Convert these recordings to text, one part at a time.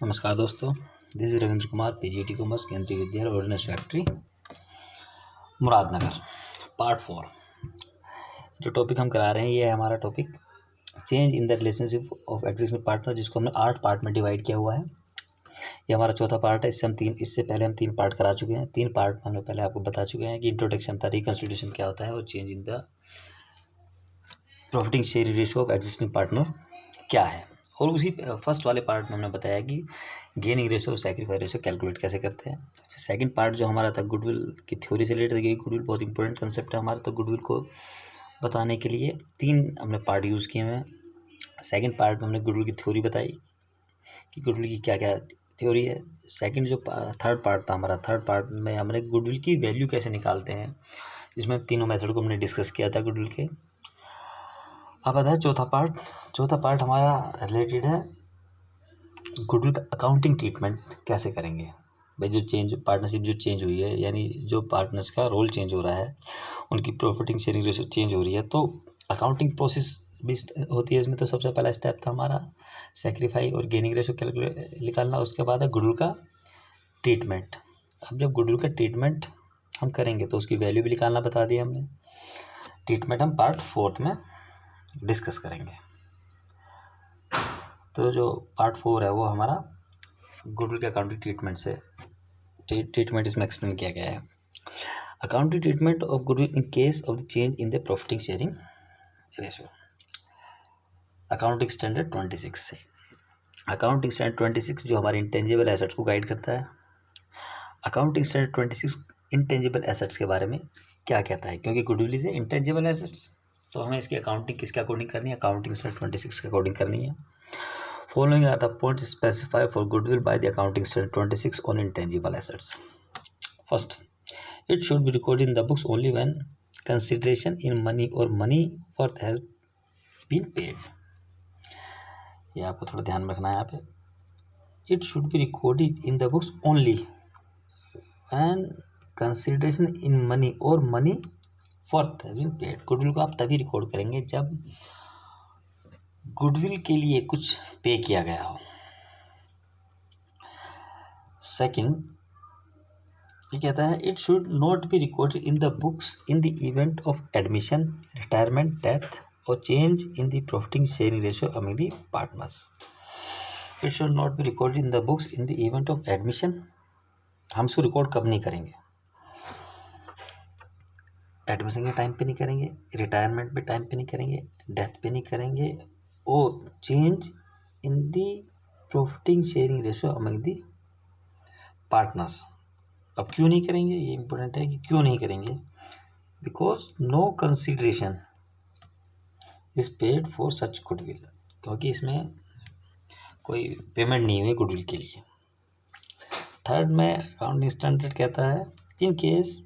नमस्कार दोस्तों, this is Ravindra Kumar, PGT commerce, केंद्रीय विद्यालय, ऑर्डिनेंस फैक्ट्री, मुरादनगर। पार्ट 4 जो टॉपिक हम करा रहे हैं ये है हमारा topic change in the relationship of existing partner, जिसको हमने 8 पार्ट में डिवाइड किया हुआ है। ये हमारा चौथा पार्ट है। इससे पहले हम 3 पार्ट करा चुके हैं। 3 पार्ट में हमने पहले आपको बता चुके हैं कि इंट्रोडक्शन था, रिकंसिडरेशन क्या होता है और change in the profiting sharing ratio of existing partner क्या है। और उसी फर्स्ट वाले पार्ट में हमने बताया कि गेनिंग रेशियो और सैक्रिफाइस रेशियो कैलकुलेट कैसे करते हैं। सेकंड पार्ट जो हमारा था गुडविल की थ्योरी से रिलेटेड, क्योंकि गुडविल बहुत इंपॉर्टेंट कंसेप्ट है हमारा, तो गुडविल को बताने के लिए 3 हमने पार्ट यूज़ किए हैं। सेकंड पार्ट में हमने गुडविल की थ्योरी बताई कि गुडविल की क्या क्या थ्योरी है। सेकंड जो थर्ड पार्ट था हमारा, थर्ड पार्ट में हमने गुडविल की वैल्यू कैसे निकालते हैं, जिसमें तीनों मेथड को हमने डिस्कस किया था गुडविल के। अब आता है चौथा पार्ट। चौथा पार्ट हमारा रिलेटेड है गुडविल का अकाउंटिंग ट्रीटमेंट कैसे करेंगे। भाई जो पार्टनरशिप जो चेंज हुई है, यानी जो पार्टनर्स का रोल चेंज हो रहा है, उनकी प्रॉफिटिंग शेयरिंग रेशियो चेंज हो रही है, तो अकाउंटिंग प्रोसेस भी होती है इसमें। तो सबसे पहला स्टेप था हमारा सैक्रिफाई और गेनिंग रेशियो कैलकुलेट निकालना। उसके बाद है गुडविल का ट्रीटमेंट। अब जब गुडविल का ट्रीटमेंट हम करेंगे तो उसकी वैल्यू भी निकालना बता दिया हमने। ट्रीटमेंट हम पार्ट 4 में डिस्कस करेंगे। तो जो पार्ट 4 है वो हमारा गुडविल के अकाउंटिंग ट्रीटमेंट से ट्रीटमेंट इसमें एक्सप्लेन किया गया है। Accounting treatment of goodwill in case of the change in the profiting sharing ratio. Accounting standard 26 से अकाउंटिंग स्टैंडर्ड 26 जो हमारे इंटेंजिबल एसेट्स को गाइड करता है। अकाउंटिंग स्टैंडर्ड 26 इंटेंजिबल एसेट्स के बारे में क्या कहता है, क्योंकि गुडविल इज इंटेंजिबल एसेट्स, तो हमें इसकी अकाउंटिंग किसके अकॉर्डिंग करनी है, अकाउंटिंग स्टैंडर्ड 26 के अकॉर्डिंग करनी है। Following are the points specified for goodwill by the accounting standard 26 on intangible assets. First, it should be recorded in the books only when consideration in money or money worth has been paid. ये आपको थोड़ा ध्यान रखना है यहाँ पे। It should be recorded in the books only when consideration in money or money worth has been paid. Goodwill को आप तभी रिकॉर्ड करेंगे जब गुडविल के लिए कुछ पे किया गया हो। सेकंड, ये कहता है it should not be recorded in the books in the event of admission, retirement, death और change in the profiting sharing ratio among the partners. It should not be recorded in the books in the event of admission. हम इसको record कब नहीं करेंगे, admission के time पे नहीं करेंगे, रिटायरमेंट पे टाइम पे नहीं करेंगे, डेथ पे नहीं करेंगे, और change in the profiting sharing ratio among the partners. अब क्यों नहीं करेंगे, ये इंपॉर्टेंट है कि क्यों नहीं करेंगे। Because no consideration is paid for such goodwill, क्योंकि इसमें कोई पेमेंट नहीं हुई गुडविल के लिए। थर्ड में अकाउंटिंग स्टैंडर्ड कहता है in case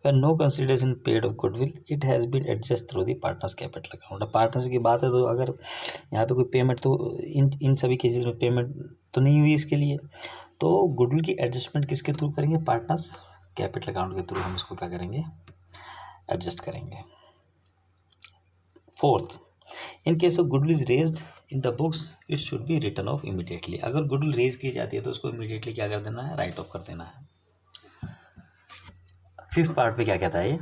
when no consideration paid of goodwill it has been adjusted through the partners capital account। Partners की बात है तो अगर यहाँ पे कोई पेमेंट, तो इन सभी केसेस में पेमेंट तो नहीं हुई इसके लिए, तो गुडविल की एडजस्टमेंट किसके थ्रू करेंगे, पार्टनर्स कैपिटल अकाउंट के थ्रू हम इसको क्या करेंगे, एडजस्ट करेंगे। Fourth, in case of goodwill is raised in the books it should be written off immediately. अगर गुडविल रेज की जाती है तो उसको इमीडिएटली क्या कर देना है, राइट ऑफ कर देना है। फिफ्थ पार्ट पे क्या कहता है,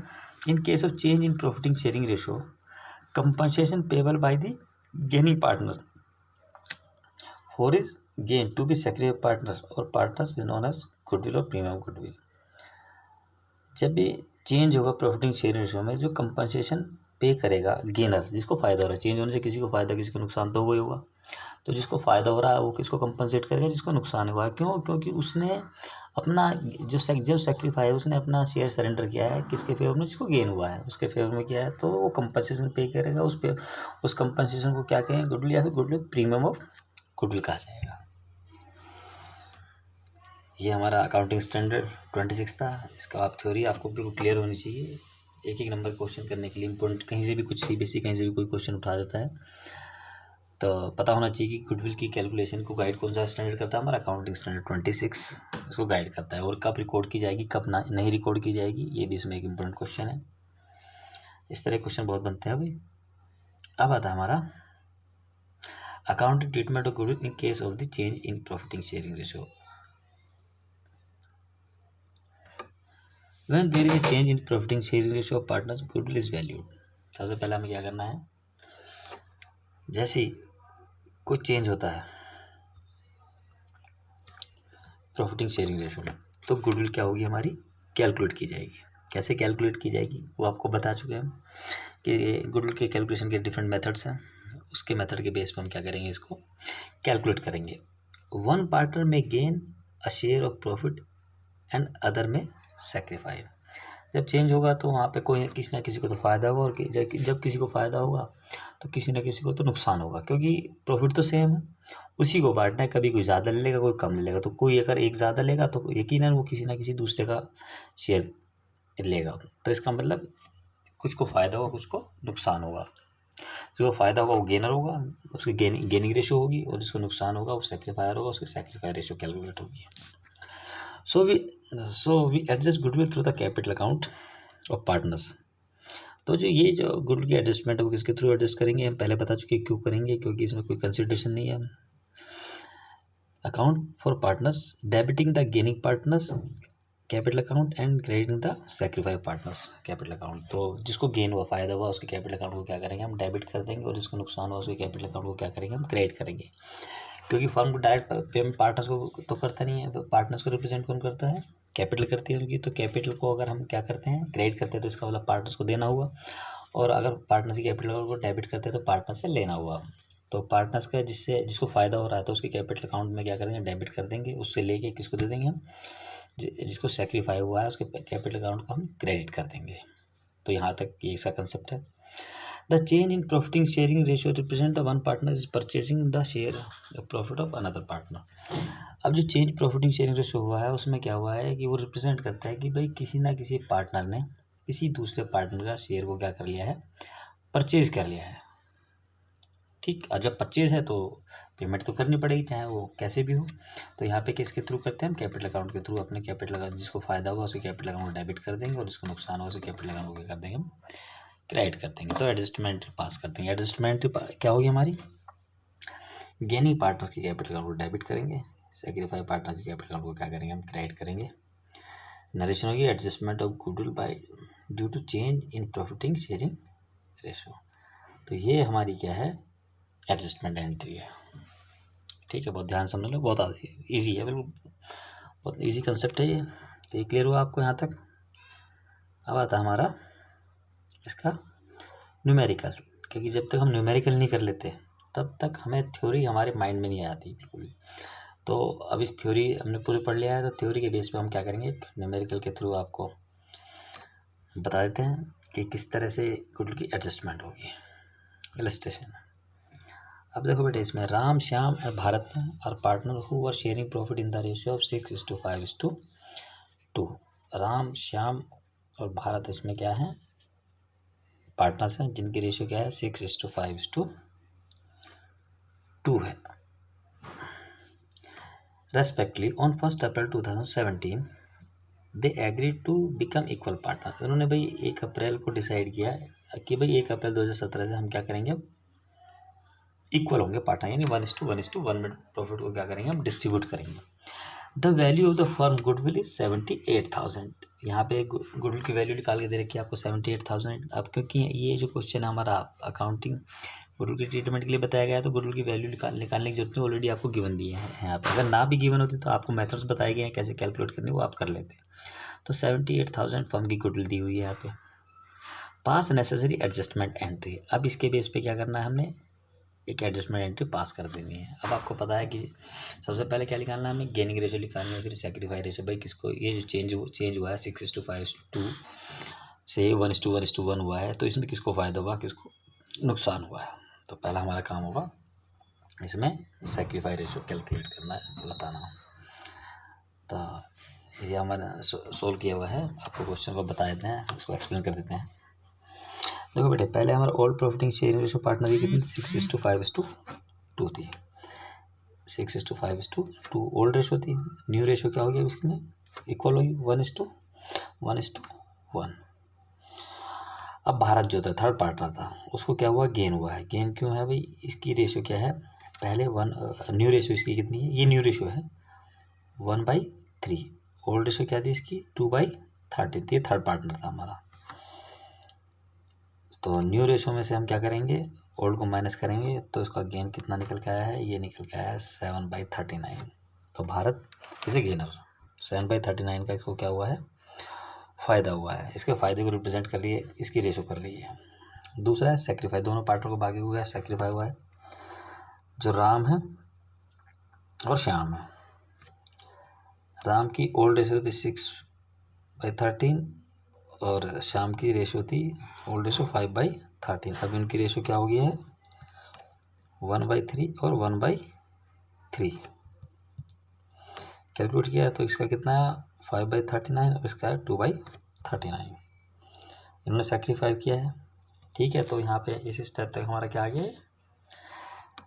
in case of change in profiting sharing ratio compensation payable by the gaining partner for his gain to be secretary partner और partners is known as goodwill और प्रीमियम गुडविल। जब भी चेंज होगा profiting sharing ratio में, जो compensation पे करेगा gainer, जिसको फायदा हो रहा है, चेंज होने से किसी को फायदा किसी को नुकसान तो हुआ ही होगा, तो जिसको फायदा हो रहा है वो किसको कंपनसेट करेगा, जिसको नुकसान हुआ है। क्यों, क्योंकि उसने अपना जो सेक्रीफाई है उसने अपना शेयर सरेंडर किया है किसके फेवर में, जिसको गेन हुआ है उसके फेवर में किया है, तो वो कंपनसेशन पे करेगा। उस कंपनसेशन को क्या कहेंगे, गुडविल या फिर गुडविल प्रीमियम ऑफ गुडविल कहा जाएगा। ये हमारा अकाउंटिंग स्टैंडर्ड 26 था। इसका आप थ्योरी आपको बिल्कुल क्लियर होनी चाहिए। एक एक नंबर क्वेश्चन करने के लिए इम्पोर्टेंट, कहीं से भी कुछ सीबीएसई कहीं से भी कोई क्वेश्चन उठा देता है, तो पता होना चाहिए कि गुडविल की कैलकुलेशन को गाइड कौन सा स्टैंडर्ड करता है, हमारा अकाउंटिंग स्टैंडर्ड 26 इसको गाइड करता है। और कब रिकॉर्ड की जाएगी, कब नहीं रिकॉर्ड की जाएगी, ये भी इसमें एक इम्पोर्टेंट क्वेश्चन है। इस तरह क्वेश्चन बहुत बनते हैं अभी। अब आता है हमारा accounting treatment of goodwill in case of the change in profiting sharing ratio. When there is a change in profiting sharing ratio of partners goodwill is valued. सबसे पहले हमें क्या करना है, जैसे ही कोई चेंज होता है प्रॉफिटिंग शेयरिंग रेशियो में, तो गुडविल क्या होगी हमारी, कैलकुलेट की जाएगी। कैसे कैलकुलेट की जाएगी वो आपको बता चुके हैं कि गुडविल के कैलकुलेशन के डिफरेंट मेथड्स हैं। उसके मेथड के बेस पर हम क्या करेंगे, इसको कैलकुलेट करेंगे। वन पार्टनर में gain a share of profit and other में सेक्रीफाइस। जब चेंज होगा तो वहाँ पे कोई किसी ना किसी को तो फ़ायदा होगा, और जब किसी को फ़ायदा होगा तो किसी ना किसी को तो नुकसान होगा, क्योंकि प्रॉफिट तो सेम है, उसी को बांटना है। कभी कोई ज़्यादा ले लेगा, कोई कम ले लेगा। तो कोई अगर एक ज़्यादा लेगा तो यकीनन वो किसी ना किसी दूसरे का शेयर लेगा। तो इसका मतलब कुछ को फ़ायदा होगा, कुछ को नुकसान होगा। जो फ़ायदा होगा वो गेनर होगा, उसकी गेनिंग रेशियो होगी, और जिसको नुकसान होगा वो सेक्रीफायर होगा, उसकी सेक्रीफायर रेशियो कैलकुलेट होगी। So we adjust goodwill through the capital account of partners. तो ये जो गुडविल की एडजस्टमेंट है वो किसके थ्रू एडजस्ट करेंगे, हम पहले बता चुके क्यों करेंगे, क्योंकि इसमें कोई कंसिडरेशन नहीं है। Account for partners, debiting the gaining partners capital account and crediting the sacrifice partners capital account. तो जिसको गेन हुआ, फ़ायदा हुआ, उसके कैपिटल अकाउंट को क्या करेंगे, हम डेबिट कर देंगे, और जिसको नुकसान हुआ उसके कैपिटल अकाउंट को क्या करेंगे, हम क्रेडिट करेंगे। क्योंकि फर्म को डायरेक्ट पेमेंट पार्टनर्स को तो करता नहीं है, पार्टनर्स को रिप्रेजेंट कौन करता है, कैपिटल करती है उनकी। तो कैपिटल को अगर हम क्या करते हैं, क्रेडिट करते हैं, तो इसका मतलब पार्टनर्स को देना हुआ, और अगर पार्टनर्स की कैपिटल को डेबिट करते हैं तो पार्टनर से लेना हुआ। तो पार्टनर्स का जिसको फ़ायदा हो रहा है तो उसके कैपिटल अकाउंट में क्या करेंगे, डेबिट कर देंगे, उससे लेके किसको दे देंगे हम, जिसको सेक्रीफाई हुआ है उसके कैपिटल अकाउंट को हम क्रेडिट कर देंगे। तो यहाँ तक ये इसका कंसेप्ट है। The change in profiting sharing ratio represent the one partner is purchasing the share profit of another partner. अब जो चेंज प्रॉफिटिंग शेयरिंग रेशियो हुआ है उसमें क्या हुआ है कि वो रिप्रेजेंट करता है कि भाई किसी ना किसी पार्टनर ने किसी दूसरे पार्टनर का शेयर को क्या कर लिया है, परचेज कर लिया है। ठीक, और जब परचेज है तो पेमेंट तो करनी पड़ेगी, चाहे वो कैसे भी हो। तो यहाँ पे किसके थ्रू करते हैं हम, कैपिटल अकाउंट के थ्रू। अपने कैपिटल अकाउंट, जिसको फ़ायदा होगा उसके कैपिटल अकाउंट डेबिट कर देंगे, और जिसको नुकसान होगा उसके कैपिटल अकाउंट को क्या कर देंगे, हम क्रेडिट कर देंगे। तो एडजस्टमेंट पास कर देंगे। एडजस्टमेंट क्या होगी हमारी, गेनिंग पार्टनर के कैपिटल अकाउंट को डेबिट करेंगे, सेक्रीफाई पार्टनर के कैपिटल अकाउंट को क्या करेंगे, हम क्रेडिट करेंगे। नरेशन होगी adjustment of goodwill by due to change in profiting sharing ratio. तो ये हमारी क्या है, एडजस्टमेंट एंट्री है। ठीक है, बहुत ध्यान समझ लो, बहुत ईजी है, बिल्कुल बहुत ईजी कंसेप्ट है ये। तो ये क्लियर हुआ आपको यहाँ तक। अब आता है हमारा इसका न्यूमेरिकल, क्योंकि जब तक हम न्यूमेरिकल नहीं कर लेते तब तक हमें थ्योरी हमारे माइंड में नहीं आती बिल्कुल भी। तो अब इस थ्योरी हमने पूरी पढ़ लिया है, तो थ्योरी के बेस पे हम क्या करेंगे, न्यूमेरिकल के थ्रू आपको बता देते हैं कि किस तरह से गुडविल की एडजस्टमेंट होगी। इलस्ट्रेशन, अब देखो बेटे, इसमें राम, श्याम और भारत और partner who were sharing profit in the ratio of 6:5:2। Ram, Shyam और भारत इसमें क्या है, पार्टनर्स हैं, जिनकी रेशियो क्या है, 6:5:2 है। Respectively on 1 April 2017 they agreed to become equal partner. उन्होंने भाई 1 अप्रैल को डिसाइड किया कि भाई 1 अप्रैल 2017 से हम क्या करेंगे, इक्वल होंगे पार्टनर, यानी 1:1 में प्रॉफिट को क्या करेंगे, हम डिस्ट्रीब्यूट करेंगे। The value of the firm goodwill is 78,000। यहाँ पे गुडविल की वैल्यू निकाल के दे रखी है आपको 78,000। अब क्योंकि ये जो क्वेश्चन है हमारा अकाउंटिंग गुडविल की ट्रीटमेंट के लिए बताया गया है, तो गुडविल की वैल्यू निकालने की जरूरत नहीं, ऑलरेडी आपको गिवन दिए हैं यहाँ पे। अगर ना भी गिवन होती तो आपको मेथड्स बताए गए हैं कैसे कैलकुलेट करने, वो आप कर लेते। तो 78,000 फर्म की गुडविल दी हुई है यहाँ पे। पास नेसेसरी एडजस्टमेंट एंट्री। अब इसके बेस पे क्या करना है, हमने एक एडजस्टमेंट एंट्री पास कर देनी है। अब आपको पता है कि सबसे पहले क्या निकालना है, हमें गेनिंग रेशियो निकालनी है, फिर सेक्रीफाई रेशियो। भाई किसको, ये जो चेंज हुआ है 6:5:2 से 1:1 हुआ है, तो इसमें किसको फ़ायदा हुआ, किसको नुकसान हुआ है। तो पहला हमारा काम होगा इसमें सेक्रीफाई रेशियो कैलकुलेट करना है, बताना। तो ये हमारा सोल्व किया हुआ है, आपको क्वेश्चन को बता देते हैं, इसको एक्सप्लेन कर देते हैं। देखो बेटे, पहले हमारा old profiting sharing ratio partner की कितनी, 6:5:2 थी। 6:5:2 ओल्ड रेशियो थी। न्यू रेशियो क्या हो गया इसमें, इक्वल होगी 1:1। अब भारत जो था थर्ड पार्टनर था, उसको क्या हुआ, गेन हुआ है। गेन क्यों है भाई, इसकी रेशियो क्या है पहले न्यू रेशो इसकी कितनी है, ये न्यू रेशो है 1/3, ओल्ड रेशो क्या थी इसकी 2/13, ये थर्ड पार्टनर था हमारा। तो न्यू रेशो में से हम क्या करेंगे, ओल्ड को माइनस करेंगे तो इसका गेन कितना निकल के आया है, ये निकल के आया है 7/39। तो भारत इसे गेनर 7/39 का इसको क्या हुआ है, फ़ायदा हुआ है। इसके फ़ायदे को रिप्रेजेंट कर रही है, इसकी रेशो कर रही है। दूसरा है सेक्रीफाई, दोनों पार्टनर को भागे हुआ है, सेक्रीफाई हुआ है। जो राम है और श्याम है, राम की ओल्ड रेशो थी 6/13 और श्याम की रेशो थी ओल्ड रेशो 5/13। अब इनकी रेशो क्या हो गया है 1/3 और 1/3। कैलकुलेट किया तो इसका कितना है 5/39 और इसका है 2/39। इन्होंने सेक्रीफाई किया है, ठीक है। तो यहाँ पे इस स्टेप तक हमारा क्या आ गया,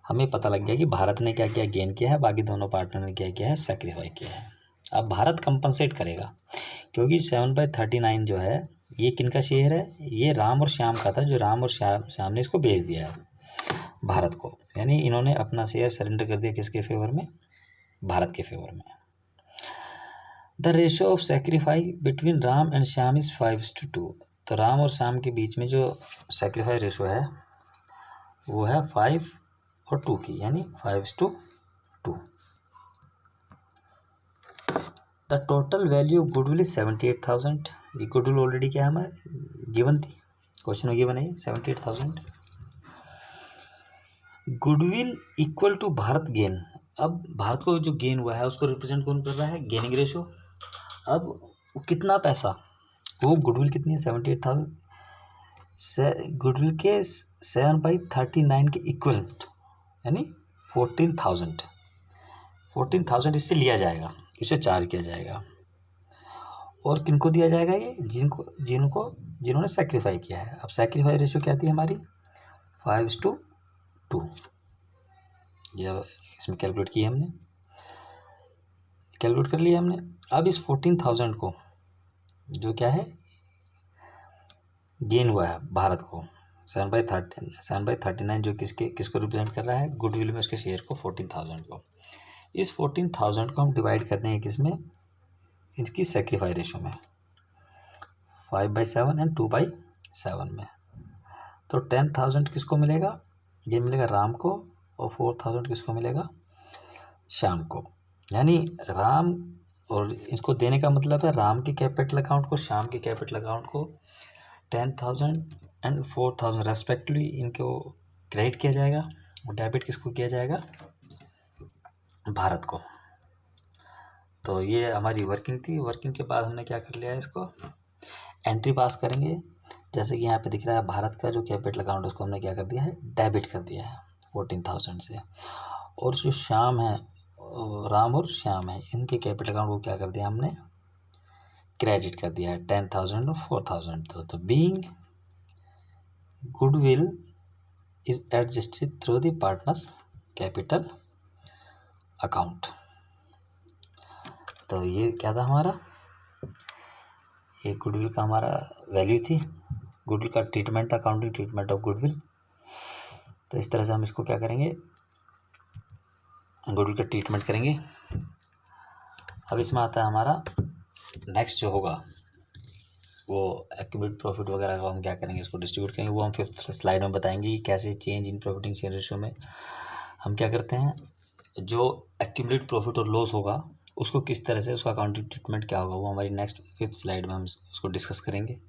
हमें पता लग गया कि भारत ने क्या क्या गेन किया है, बाकी दोनों पार्टनर ने क्या किया है, सेक्रीफाई किया है। अब भारत कंपनसेट करेगा क्योंकि 7/39 जो है ये किनका शेयर है, ये राम और श्याम का था, जो राम और श्याम ने इसको बेच दिया है भारत को, यानी इन्होंने अपना शेयर सरेंडर कर दिया किसके फेवर में, भारत के फेवर में। The ratio of sacrifice between Ram and Shyam is 5:2। तो राम और श्याम के बीच में जो सेक्रीफाई रेशो है वो है 5 और 2 की, यानी 5:2। The total value of goodwill is 78,000। ये गुडविल ऑलरेडी क्या है हमारे गिवन थी, क्वेश्चन में गिवन है 78,000। Goodwill equal to Bharat gain. अब भारत को जो गेन हुआ है उसको रिप्रेजेंट कौन कर रहा है, गेनिंग रेशो। अब कितना पैसा, वो गुडविल कितनी है 78,000, गुडविल के 7/39 के इक्वलेंट यानी 14,000 इससे लिया जाएगा, इसे चार्ज किया जाएगा। और किनको दिया जाएगा, ये जिन्होंने सेक्रीफाई किया है। अब सेक्रीफाई रेशो क्या थी हमारी 5:2। ये इसमें कैलकुलेट किया हमने, कैलकुलेट कर लिया हमने। अब इस 14,000 को जो क्या है गेन हुआ है भारत को 7/39 जो किसको रिप्रेजेंट कर रहा है, गुडविल में उसके शेयर को 14,000 को। इस 14,000 को हम डिवाइड करते हैं किसमें, इसकी सेक्रीफाई रेशो में 5/7 एंड 2/7 में। तो 10,000 किसको मिलेगा, ये मिलेगा राम को, और 4,000 किसको मिलेगा, श्याम को। यानी राम, और इसको देने का मतलब है राम के कैपिटल अकाउंट को, श्याम के कैपिटल अकाउंट को 10,000 एंड 4,000 रेस्पेक्टिवली इनको क्रेडिट किया जाएगा, और डेबिट किसको किया जाएगा, भारत को। तो ये हमारी वर्किंग थी। वर्किंग के बाद हमने क्या कर लिया है, इसको एंट्री पास करेंगे। जैसे कि यहाँ पे दिख रहा है भारत का जो कैपिटल अकाउंट उसको हमने क्या कर दिया है, डेबिट कर दिया है 14,000 से। और जो श्याम है, राम और श्याम है, इनके कैपिटल अकाउंट को क्या कर दिया हमने, क्रेडिट कर दिया है 10,000 और 4,000। तो being goodwill is adjusted through the partners capital account. तो ये क्या था हमारा, ये गुडविल का हमारा वैल्यू थी, गुडविल का ट्रीटमेंट था, अकाउंटिंग ट्रीटमेंट ऑफ गुडविल। तो इस तरह से हम इसको क्या करेंगे, गुडविल का ट्रीटमेंट करेंगे। अब इसमें आता है हमारा नेक्स्ट जो होगा वो एक्यूमुलेटेड प्रॉफिट वगैरह का हम क्या करेंगे, इसको डिस्ट्रीब्यूट करेंगे। वो हम 5th स्लाइड में बताएंगे कि कैसे change in profit share ratio में हम क्या करते हैं, जो एक्यूमुलेटेड प्रॉफिट और लॉस होगा उसको किस तरह से, उसका अकाउंटिंग ट्रीटमेंट क्या होगा, वो हमारी नेक्स्ट 5th स्लाइड में हम उसको डिस्कस करेंगे।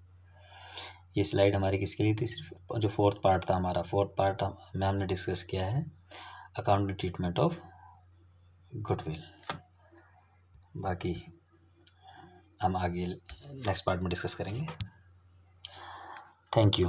ये स्लाइड हमारी किसके लिए थी, सिर्फ जो 4th पार्ट था हमारा, 4th पार्ट में हमने डिस्कस किया है अकाउंटिंग ट्रीटमेंट ऑफ गुडविल। बाकी हम आगे नेक्स्ट पार्ट में डिस्कस करेंगे। Thank you.